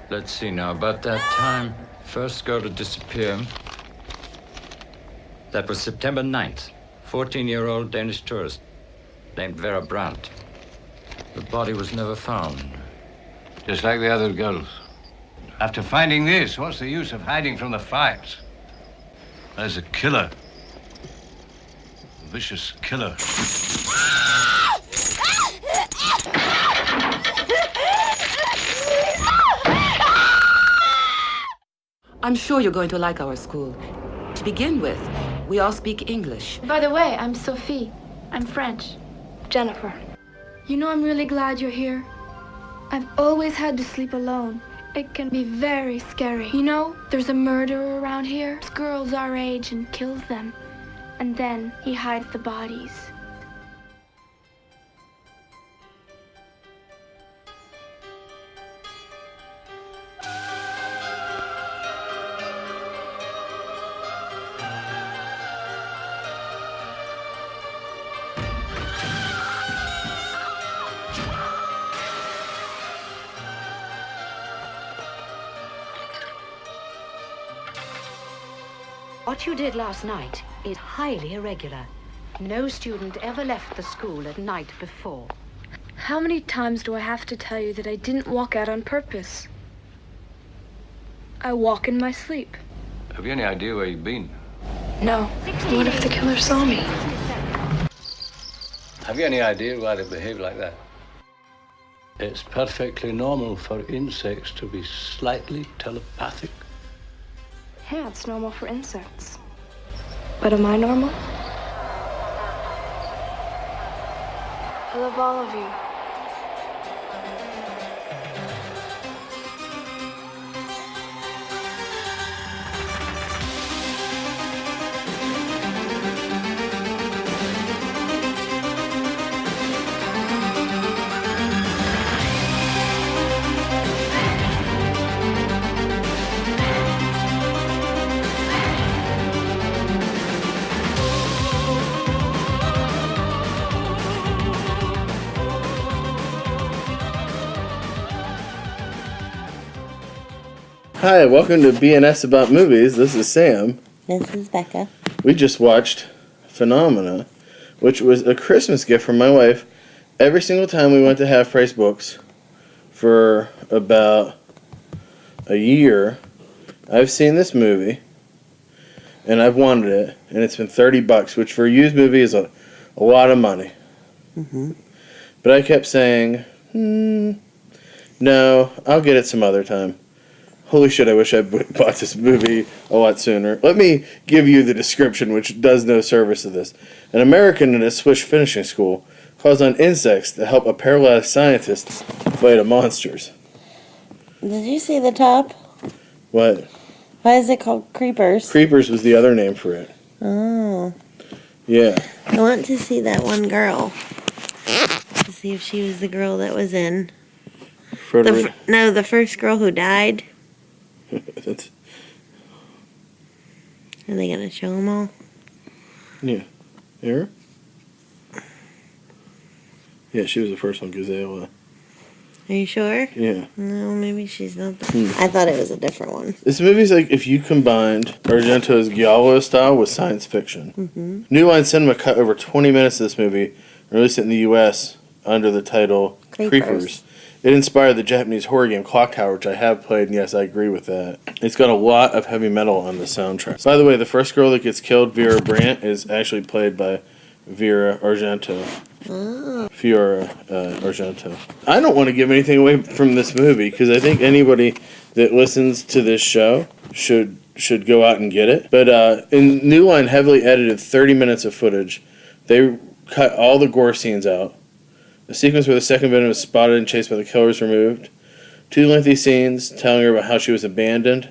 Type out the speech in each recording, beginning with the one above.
Let's see now, about that time, first girl to disappear. That was September 9th. 14-year-old Danish tourist named Vera Brandt. The body was never found. Just like the other girls. After finding this, what's the use of hiding from the facts? There's a killer. A vicious killer. I'm sure you're going to like our school. To begin with, we all speak English. By the way, I'm Sophie. I'm French. Jennifer. You know, I'm really glad you're here. I've always had to sleep alone. It can be very scary. You know, there's a murderer around here. Girls our age and kills them. And then he hides the bodies. What you did last night is highly irregular. No student ever left the school at night before. How many times do I have to tell you that I didn't walk out on purpose? I walk in my sleep. Have you any idea where you've been? No. What if the killer saw me? Have you any idea why they behave like that? It's perfectly normal for insects to be slightly telepathic. Yeah, it's normal for insects. But am I normal? I love all of you. Hi, welcome to B&S About Movies. This is Sam. This is Becca. We just watched Phenomena, which was a Christmas gift from my wife. Every single time we went to Half Price Books for about a year, I've seen this movie, and I've wanted it, and it's been $30, which for a used movie is a lot of money. Mm-hmm. But I kept saying, no, I'll get it some other time. Holy shit, I wish I bought this movie a lot sooner. Let me give you the description, which does no service to this. An American in a Swiss finishing school calls on insects to help a paralyzed scientist fight monsters. Did you see the top? What? Why is it called Creepers? Creepers was the other name for it. Oh. Yeah. I want to see that one girl. To see if she was the girl that was in. The first girl who died. That's... Are they going to show them all? Yeah. Here? Yeah, she was the first one, Gazelle. Are you sure? Yeah. No, maybe she's not. I thought it was a different one. This movie's like if you combined Argento's giallo style with science fiction. Mm-hmm. New Line Cinema cut over 20 minutes of this movie and released it in the U.S. under the title Creepers. It inspired the Japanese horror game Clock Tower, which I have played, and yes, I agree with that. It's got a lot of heavy metal on the soundtrack. By the way, the first girl that gets killed, Vera Brandt, is actually played by Vera Argento. Oh. Fiora Argento. I don't want to give anything away from this movie, because I think anybody that listens to this show should go out and get it. But in New Line heavily edited 30 minutes of footage. They cut all the gore scenes out. The sequence where the second victim was spotted and chased by the killer was removed. 2 lengthy scenes telling her about how she was abandoned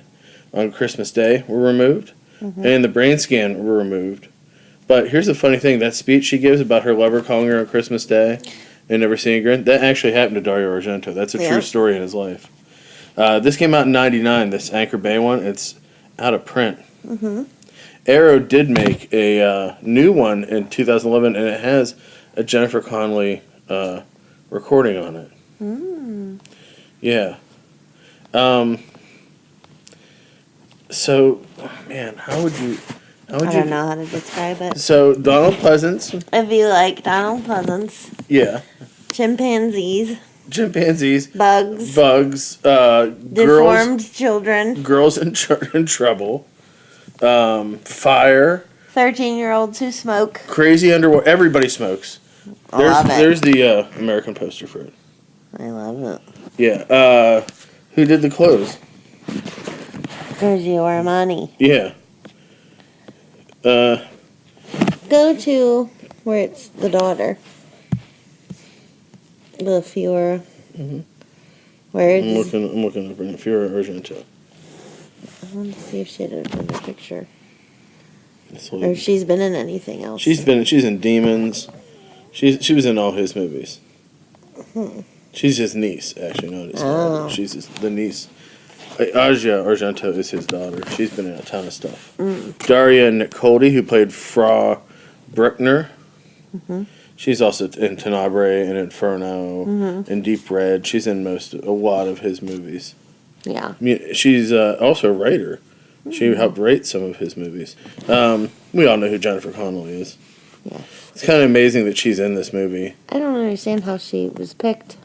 on Christmas Day were removed. Mm-hmm. And the brain scan were removed. But here's the funny thing. That speech she gives about her lover calling her on Christmas Day and never seeing her again, that actually happened to Dario Argento. That's a true story in his life. This came out in 1999, this Anchor Bay one. It's out of print. Mm-hmm. Arrow did make a new one in 2011, and it has a Jennifer Connelly recording on it. Mm. Yeah. So, man, how would you? I don't know how to describe it. So Donald Pleasance. If you like Donald Pleasance. Yeah. Chimpanzees. Bugs. Deformed children. Girls in trouble. Fire. 13-year-olds who smoke. Crazy underwater. Everybody smokes. There's the American poster for it. I love it. Yeah. Who did the clothes? Giorgio Armani. Yeah. Go to where it's the daughter. The Fiora. Mm-hmm. Words. I'm looking up in Fiora Argento. I want to see if she had another picture. Or if she's been in anything else. She's in Demons. She was in all his movies. She's his niece, actually, not his daughter. She's the niece. Asia Argento is his daughter. She's been in a ton of stuff. Daria Nicoldi, who played Frau Bruckner. She's also in Tenebrae and Inferno and Deep Red. She's in a lot of his movies. Yeah. She's also a writer. She helped write some of his movies. We all know who Jennifer Connelly is. Yeah. It's kind of amazing that she's in this movie. I don't understand how she was picked.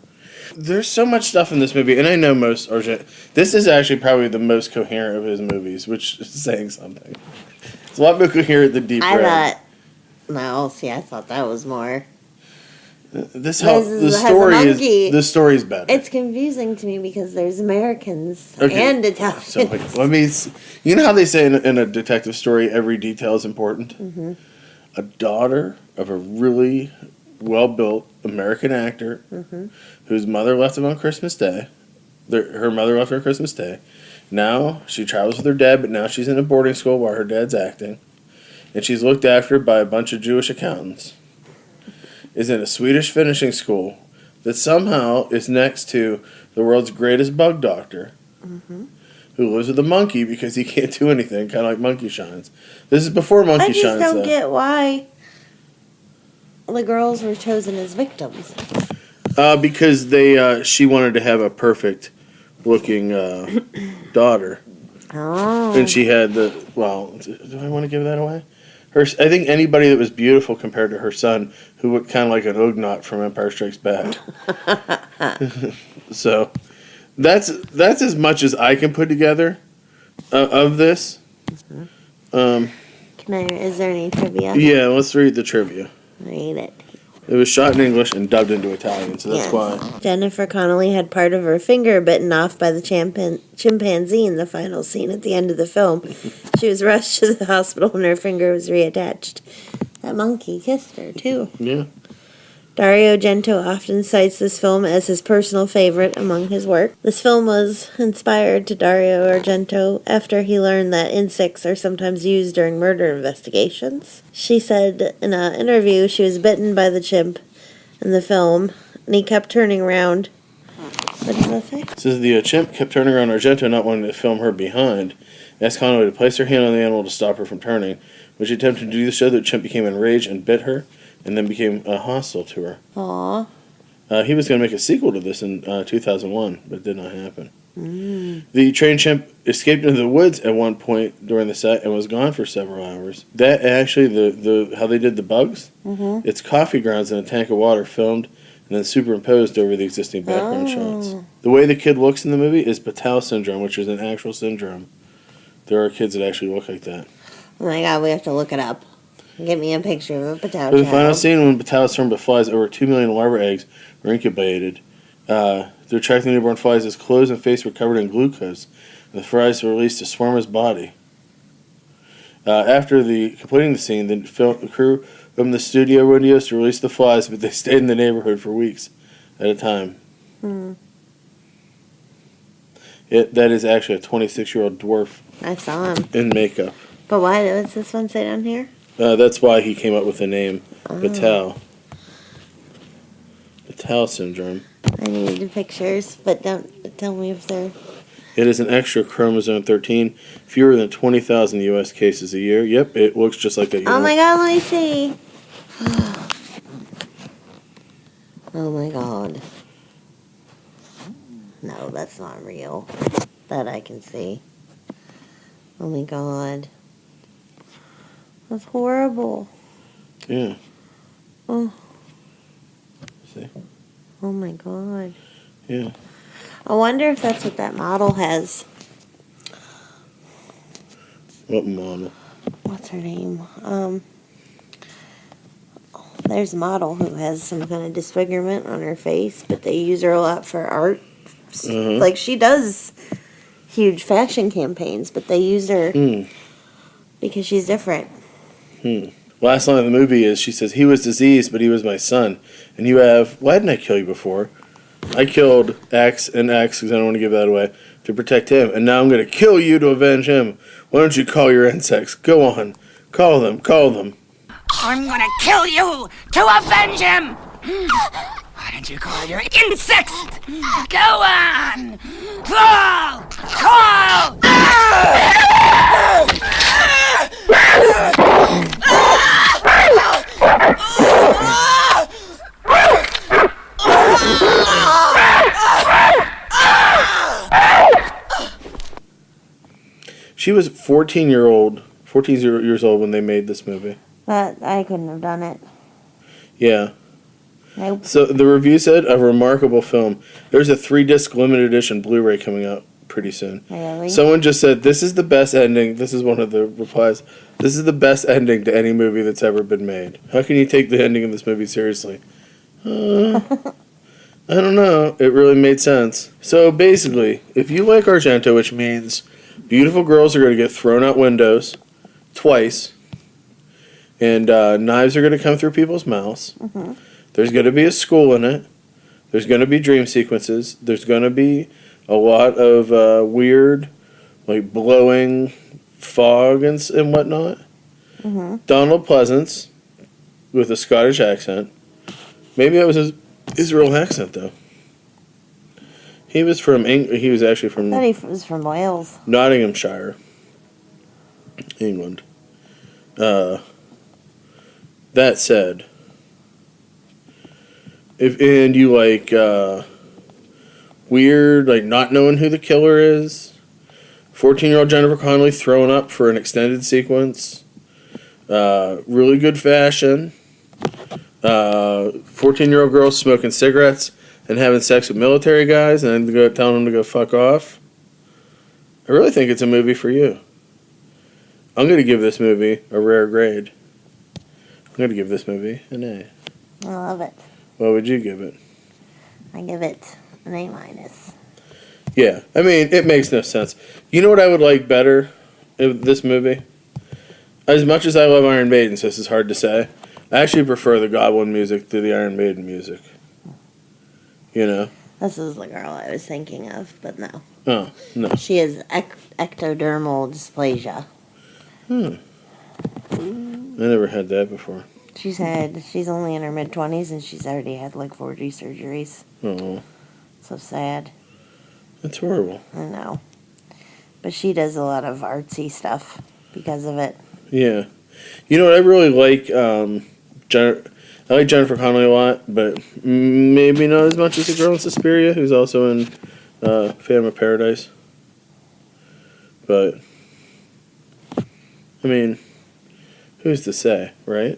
There's so much stuff in this movie, and I know most Argento. This is actually probably the most coherent of his movies, which is saying something. It's a lot more coherent than Deep Red. I thought that was more. The story's better. It's confusing to me because there's Americans and Italians. So, you know how they say in a detective story, every detail is important? A daughter of a really well-built American actor whose mother left him on Christmas Day. Her mother left her on Christmas Day. Now she travels with her dad, but now she's in a boarding school while her dad's acting. And she's looked after by a bunch of Jewish accountants. Is in a Swedish finishing school that somehow is next to the world's greatest bug doctor who lives with a monkey because he can't do anything, kind of like Monkey Shines. This is before Monkey Shines. I just don't get why the girls were chosen as victims. Because she wanted to have a perfect looking daughter. Oh. And she had do I want to give that away? I think anybody that was beautiful compared to her son, who looked kind of like an Ugnaught from Empire Strikes Back. So, that's as much as I can put together of this. Is there any trivia? Yeah, let's read the trivia. Read it. It was shot in English and dubbed into Italian, so that's why. Jennifer Connelly had part of her finger bitten off by the chimpanzee in the final scene at the end of the film. She was rushed to the hospital and her finger was reattached. That monkey kissed her, too. Yeah. Dario Argento often cites this film as his personal favorite among his work. This film was inspired to Dario Argento after he learned that insects are sometimes used during murder investigations. She said in an interview she was bitten by the chimp in the film, and he kept turning around. What does that say? It says the chimp kept turning around Argento, not wanting to film her behind. Asked Connelly to place her hand on the animal to stop her from turning. When she attempted to do so, the chimp became enraged and bit her, and then became hostile to her. Aww. He was going to make a sequel to this in 2001, but it did not happen. The trained chimp escaped into the woods at one point during the set and was gone for several hours. That actually, the how they did the bugs, it's coffee grounds in a tank of water filmed and then superimposed over the existing background shots. The way the kid looks in the movie is Patel syndrome, which is an actual syndrome. There are kids that actually look like that. Oh my god, we have to look it up. Give me a picture of a Patel For the final scene, when Patel swarm of flies, over 2 million larva eggs were incubated. To attract the newborn flies, his clothes and face were covered in glucose, and the flies were released to swarm his body. After completing the scene, the crew opened the studio windows to release the flies, but they stayed in the neighborhood for weeks at a time. That is actually a 26-year-old dwarf. I saw him. In makeup. But why does this one say down here? That's why he came up with the name Patel. Patel syndrome. I need the pictures, but don't tell me if they're... It is an extra chromosome 13, fewer than 20,000 U.S. cases a year. Yep, it looks just like that. Oh my god, let me see. Oh my god. No, that's not real. That I can see. Oh my god. That's horrible. Yeah. Oh. See? Oh my god. Yeah. I wonder if that's what that model has. What model? What's her name? There's a model who has some kind of disfigurement on her face, but they use her a lot for art. Like, she does huge fashion campaigns, but they use her because she's different. Last line of the movie is, she says, he was diseased, but he was my son. And you have, why didn't I kill you before? I killed X and X, because I don't want to give that away, to protect him. And now I'm going to kill you to avenge him. Why don't you call your insects? Go on. Call them. Call them. I'm gonna kill you to avenge him! Why don't you call your insects? Go on! Call! Call! She was 14 years old when they made this movie. But I couldn't have done it. Yeah. Nope. So the review said, a remarkable film. There's a 3-disc limited edition Blu-ray coming out pretty soon. Really? Someone just said, this is the best ending. This is one of the replies. This is the best ending to any movie that's ever been made. How can you take the ending of this movie seriously? I don't know. It really made sense. So basically, if you like Argento, which means beautiful girls are going to get thrown out windows twice, and knives are going to come through people's mouths. There's going to be a school in it. There's going to be dream sequences. There's going to be a lot of weird, like, blowing fog and whatnot. Donald Pleasance with a Scottish accent. Maybe that was his real accent, though. He was from He was actually from... I thought he was from Wales. Nottinghamshire, England. That said, if you like weird, like not knowing who the killer is, 14-year-old Jennifer Connelly thrown up for an extended sequence, really good fashion, 14-year-old girls smoking cigarettes and having sex with military guys and then telling them to go fuck off. I really think it's a movie for you. I'm going to give this movie a rare grade. I'm going to give this movie an A. I love it. What would you give it? I give it an A minus. Yeah, I mean, it makes no sense. You know what I would like better in this movie? As much as I love Iron Maiden, so this is hard to say, I actually prefer the Goblin music to the Iron Maiden music. You know? This is the girl I was thinking of, but no. Oh, no. She has ectodermal dysplasia. I never had that before. She's only in her mid-20s, and she's already had like 40 surgeries. Oh. So sad. That's horrible. I know. But she does a lot of artsy stuff because of it. Yeah. You know what, I really like, I like Jennifer Connelly a lot, but maybe not as much as the girl in Suspiria, who's also in Phantom of Paradise. But, I mean, who's to say, right?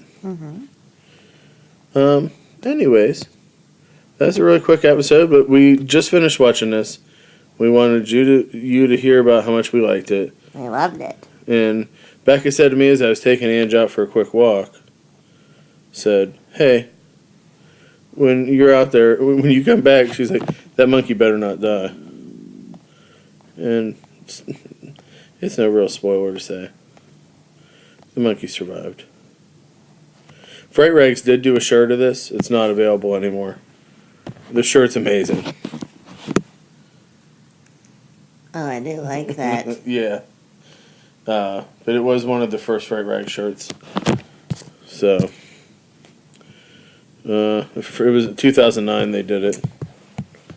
Anyways, that's a really quick episode, but we just finished watching this. We wanted you to hear about how much we liked it. I loved it. And Becca said to me as I was taking Ange out for a quick walk, said, hey, when you're out there, when you come back, she's like, that monkey better not die. And it's no real spoiler to say. The monkey survived. Fright Rags did do a shirt of this. It's not available anymore. The shirt's amazing. Oh, I do like that. Yeah. But it was one of the first Fright Rag shirts. So, it was 2009 they did it.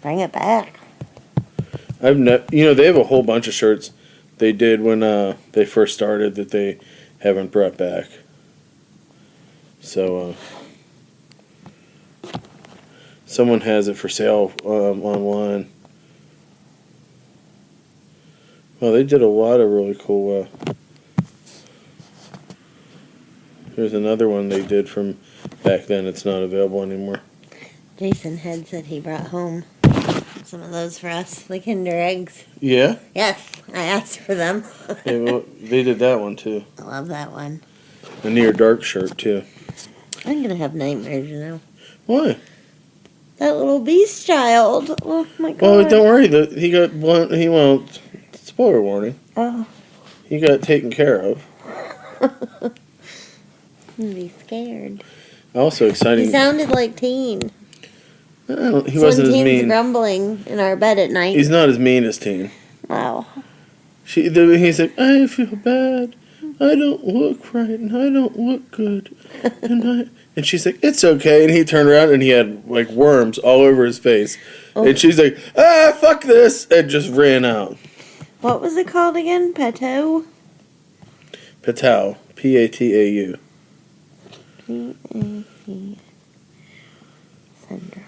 Bring it back. They have a whole bunch of shirts they did when they first started that they haven't brought back. So, someone has it for sale online. Well, they did a lot of really cool. Here's another one they did from back then. It's not available anymore. Jason had said he brought home some of those for us, the Kinder Eggs. Yeah? Yes, I asked for them. Yeah, well, they did that one too. I love that one. A Near Dark shirt too. I'm going to have nightmares, you know. Why? That little beast child. Oh, my God. Well, don't worry. He got blunt. He won't. Spoiler warning. Oh. He got taken care of. I'm going to be scared. Also exciting. He sounded like Teen. He So wasn't when as Teen's mean. grumbling in our bed at night. He's not as mean as Teen. Wow. He's like, I feel bad. I don't look right, and I don't look good. And she's like, it's okay. And he turned around, and he had, like, worms all over his face. Oh. And she's like, fuck this, and just ran out. What was it called again? Patau? Patau. P-A-T-A-U. P-A-T syndrome.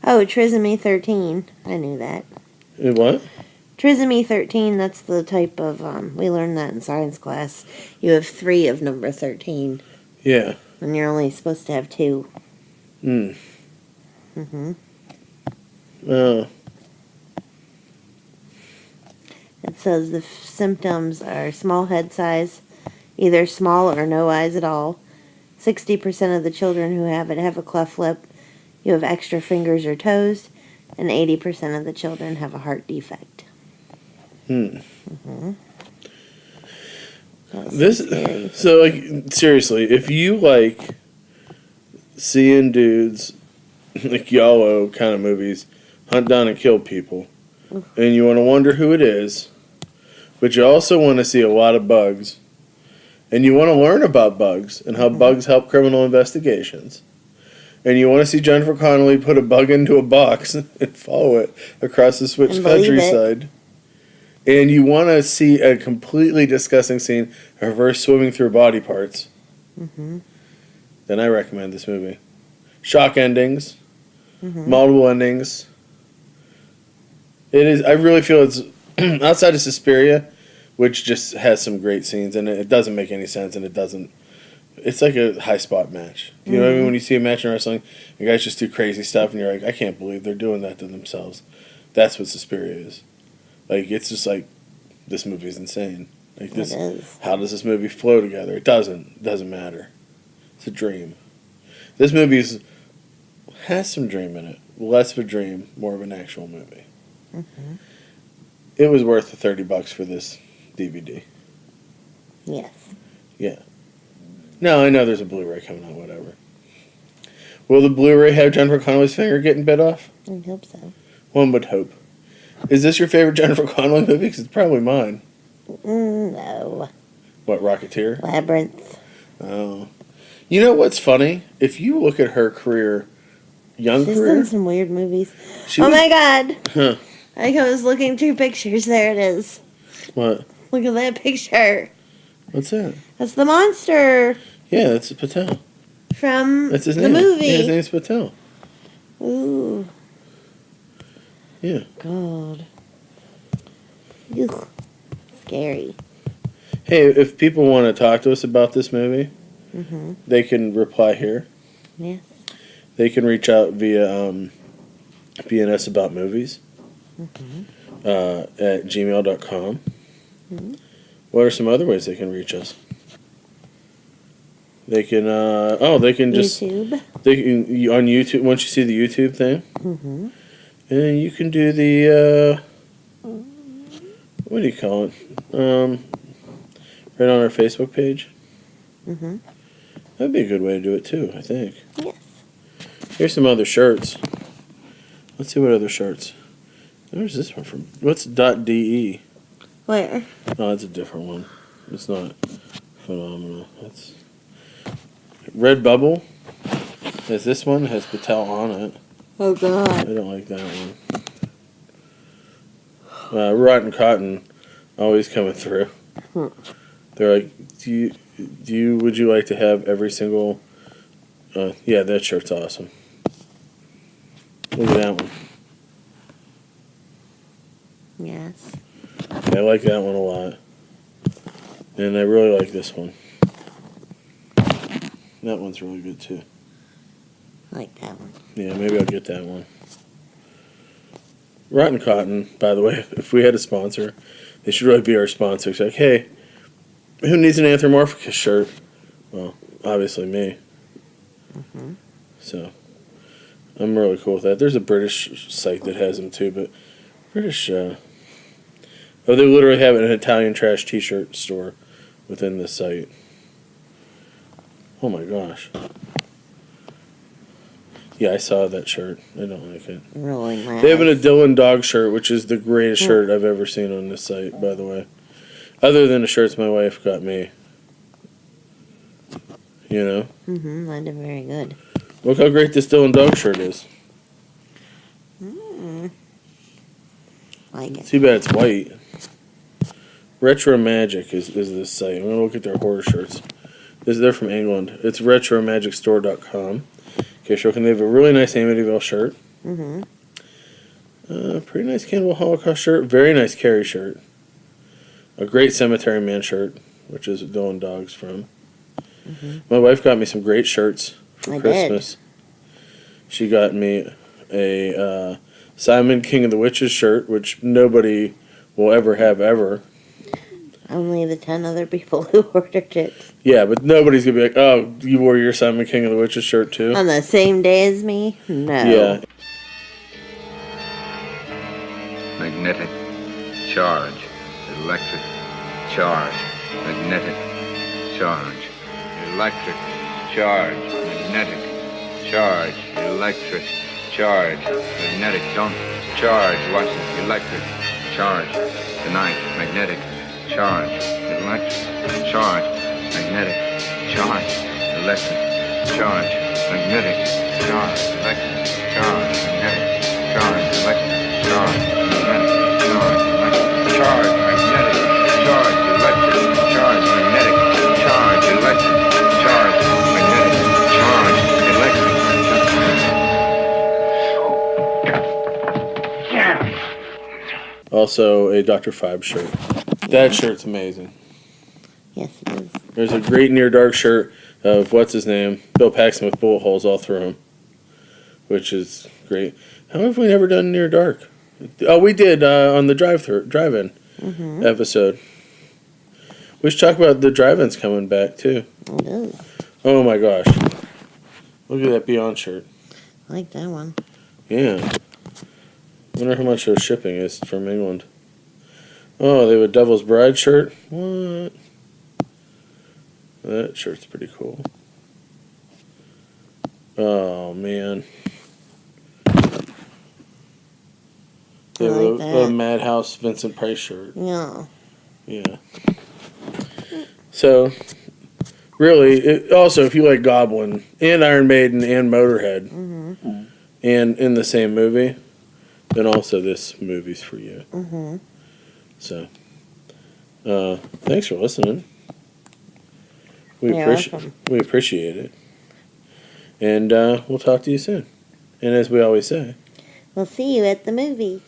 Oh, trisomy 13. I knew that. What? Trisomy 13, that's the type of, we learned that in science class. You have 3 of number 13. Yeah. And you're only supposed to have 2. Oh. It says the symptoms are small head size, either small or no eyes at all. 60% of the children who have it have a cleft lip. You have extra fingers or toes. And 80% of the children have a heart defect. So, like, seriously, if you like seeing dudes, like Yellow kind of movies, hunt down and kill people, and you want to wonder who it is, but you also want to see a lot of bugs, and you want to learn about bugs and how bugs help criminal investigations, and you want to see Jennifer Connelly put a bug into a box and follow it across the Swiss countryside, and you want to see a completely disgusting scene of her swimming through body parts, then I recommend this movie. Shock endings, multiple endings. It is. I really feel it's outside of Suspiria, which just has some great scenes, and it doesn't make any sense, and it doesn't. It's like a high spot match. You know what I mean? When you see a match in wrestling, the guys just do crazy stuff, and you're like, I can't believe they're doing that to themselves. That's what Suspiria is. Like, it's just like, this movie is insane. Like, this. How does this movie flow together? It doesn't. It doesn't matter. It's a dream. This movie has some dream in it. Less of a dream, more of an actual movie. It was worth the $30 for this DVD. Yes. Yeah. No, I know there's a Blu-ray coming out, whatever. Will the Blu-ray have Jennifer Connelly's finger getting bit off? I hope so. One would hope. Is this your favorite Jennifer Connelly movie? Because it's probably mine. No. What, Rocketeer? Labyrinth. Oh. You know what's funny? If you look at her career, She's done some weird movies. My God. Huh. I was looking through pictures. There it is. What? Look at that picture. What's that? That's the monster. Yeah, that's Patel. From that's his the name. movie. Yeah, his name's Patel. Ooh. Yeah. God. Ugh. Scary. Hey, if people want to talk to us about this movie, they can reply here. Yes. They can reach out via B&S About Movies at gmail.com. What are some other ways they can reach us? They can, they can just... YouTube. They can, on YouTube, once you see the YouTube thing, and then you can do the, what do you call it? Right on our Facebook page. That'd be a good way to do it, too, I think. Yes. Here's some other shirts. Let's see what other shirts. Where's this one from? What's .de? Where? Oh, that's a different one. It's not phenomenal. That's Redbubble. Has this one has Patel on it. Oh God. I don't like that one. Rotten Cotton, always coming through. They're like, would you like to have every single? Yeah, that shirt's awesome. Look at that one. I like that one a lot. And I really like this one. That one's really good too. I like that one. Yeah, maybe I'll get that one. Rotten Cotton, by the way, if we had a sponsor, they should really be our sponsor. It's like, hey, who needs an Anthropomorphicus shirt? Well, obviously me. Mm-hmm. So, I'm really cool with that. There's a British site that has them too, but British, oh, they literally have an Italian trash t-shirt store within the site. Oh my gosh. Yeah, I saw that shirt. I don't like it. Rolling my They have a eyes. Dylan Dog shirt, which is the greatest shirt I've ever seen on this site, by the way. Other than the shirts my wife got me. You know? Mm-hmm. That is very good. Look how great this Dylan Dog shirt is. Like it. Too bad it's white. Retro Magic is this site. I'm going to look at their horror shirts. They're from England. It's retromagicstore.com. Okay, so they have a really nice Amityville shirt. Mm-hmm. Pretty nice Cannibal Holocaust shirt. Very nice Carrie shirt. A great Cemetery Man shirt, which is Dylan Dog's from. Mm-hmm. My wife got me some great shirts for I Christmas. She got me a Simon King of the Witches shirt, which nobody will ever have ever. Only the 10 other people who ordered it. Yeah, but nobody's going to be like, oh, you wore your Simon King of the Witches shirt too? On the same day as me? No. Yeah. Magnetic charge, electric charge, magnetic charge, electric charge, magnetic charge, electric charge, magnetic. Don't charge, watch it. Electric charge, tonight, magnetic charge, electric charge, magnetic charge, electric charge, magnetic charge, electric charge, magnetic charge, electric charge, magnetic charge, electric charge, magnetic charge, electric charge, magnetic charge, electric charge, magnetic charge, electric. Also, a Dr. Five shirt. That shirt's amazing. Yes, it is. There's a great Near Dark shirt of, what's his name? Bill Paxton with bullet holes all through him. Which is great. How have we never done Near Dark? Oh, we did on the drive-in episode. We should talk about the drive-ins coming back, too. It is. Oh, my gosh. Look at that Beyond shirt. I like that one. Yeah. I wonder how much their shipping is from England. Oh, they have a Devil's Bride shirt? What? That shirt's pretty cool. Oh, man. They have a Madhouse Vincent Price shirt. Yeah. Yeah. So, really, also, if you like Goblin and Iron Maiden and Motorhead, and in the same movie, then also this movie's for you. Mm-hmm. So, thanks for listening. We appreciate it. And we'll talk to you soon. And as we always say, We'll see you at the movies.